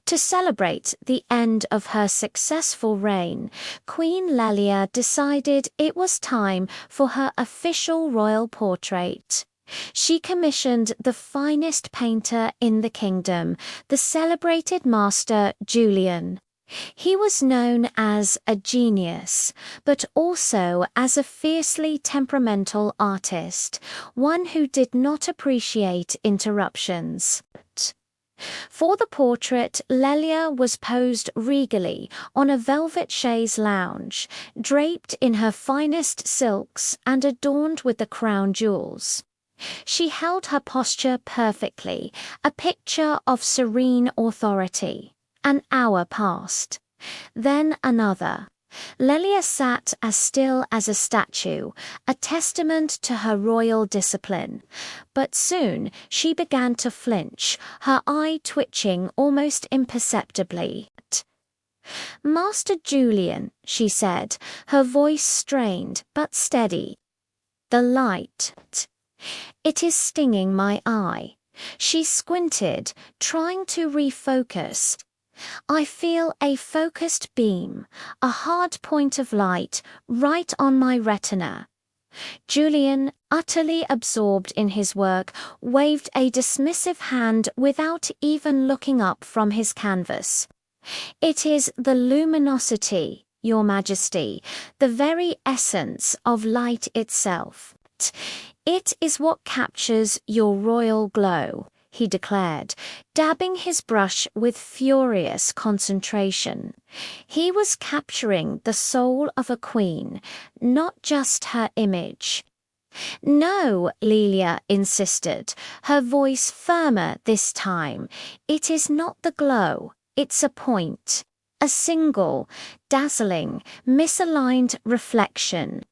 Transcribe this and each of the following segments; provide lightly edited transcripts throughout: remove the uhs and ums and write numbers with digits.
To celebrate the end of her successful reign, Queen Lelia decided it was time for her official royal portrait. She commissioned the finest painter in the kingdom, the celebrated master Julian. He was known as a genius, but also as a fiercely temperamental artist, one who did not appreciate interruptions. For the portrait, Lelia was posed regally on a velvet chaise lounge, draped in her finest silks and adorned with the crown jewels. She held her posture perfectly, a picture of serene authority. An hour passed. Then another. Lelia sat as still as a statue, a testament to her royal discipline. But soon she began to flinch, her eye twitching almost imperceptibly. "Master Julian," she said, her voice strained but steady. "The light. It is stinging my eye." She squinted, trying to refocus. "I feel a focused beam, a hard point of light, right on my retina." Julian, utterly absorbed in his work, waved a dismissive hand without even looking up from his canvas. "It is the luminosity, Your Majesty, the very essence of light itself. It is what captures your royal glow," he declared, dabbing his brush with furious concentration. He was capturing the soul of a queen, not just her image. "No," Lelia insisted, her voice firmer this time. "It is not the glow, it's a point. A single, dazzling, misaligned reflection."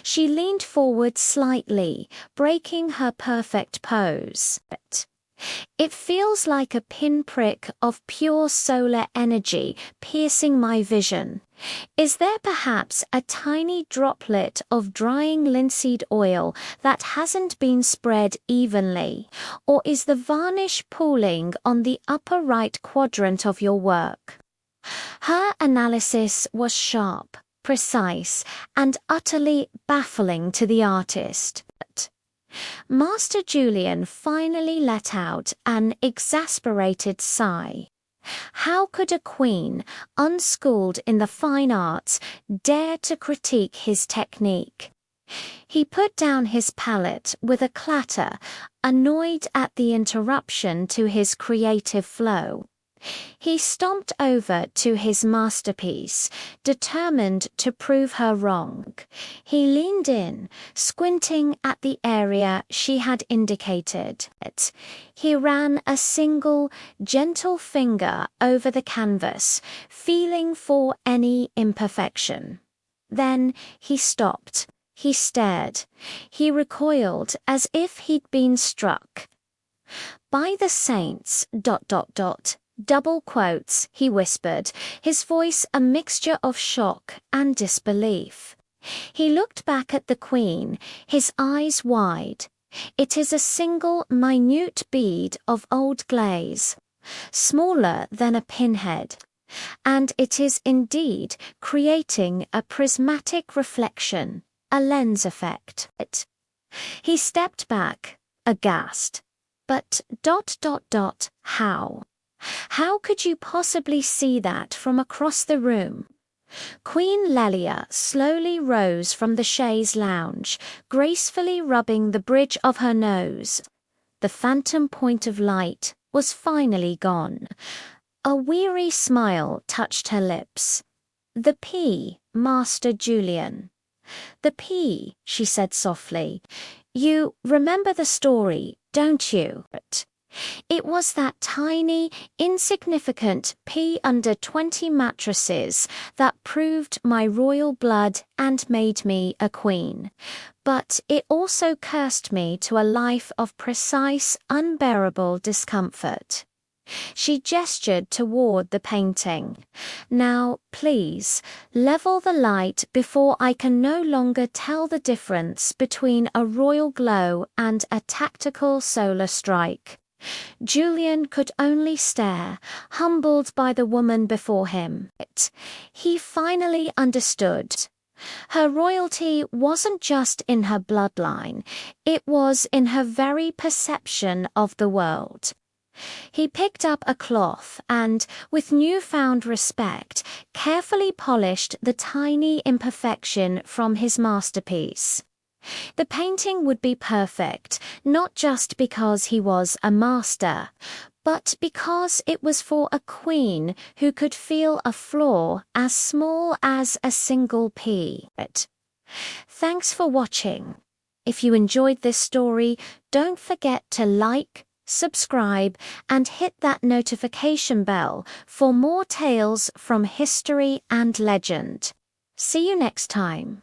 She leaned forward slightly, breaking her perfect pose. "It feels like a pinprick of pure solar energy piercing my vision. Is there perhaps a tiny droplet of drying linseed oil that hasn't been spread evenly? Or is the varnish pooling on the upper right quadrant of your work?" Her analysis was sharp, precise, and utterly baffling to the artist. Master Julian finally let out an exasperated sigh. How could a queen, unschooled in the fine arts, dare to critique his technique? He put down his palette with a clatter, annoyed at the interruption to his creative flow. He stomped over to his masterpiece, determined to prove her wrong. He leaned in, squinting at the area she had indicated. He ran a single, gentle finger over the canvas, feeling for any imperfection. Then he stopped. He stared. He recoiled as if he'd been struck. "By the saints, ... double quotes," he whispered, his voice a mixture of shock and disbelief. He looked back at the queen, his eyes wide. "It is a single minute bead of old glaze, smaller than a pinhead, and it is indeed creating a prismatic reflection, a lens effect." He stepped back, aghast. "But ... how? How could you possibly see that from across the room?" Queen Lelia slowly rose from the chaise lounge, gracefully rubbing the bridge of her nose. The phantom point of light was finally gone. A weary smile touched her lips. "The pea, Master Julian." "The pea," she said softly. "You remember the story, don't you? It was that tiny, insignificant pea under 20 mattresses that proved my royal blood and made me a queen. But it also cursed me to a life of precise, unbearable discomfort." She gestured toward the painting. "Now, please, level the light before I can no longer tell the difference between a royal glow and a tactical solar strike. Julian could only stare, humbled by the woman before him. He finally understood. Her royalty wasn't just in her bloodline, it was in her very perception of the world. He picked up a cloth and, with newfound respect, carefully polished the tiny imperfection from his masterpiece. The painting would be perfect, not just because he was a master, but because it was for a queen who could feel a flaw as small as a single pea. Thanks for watching. If you enjoyed this story, don't forget to like, subscribe, and hit that notification bell for more tales from history and legend. See you next time.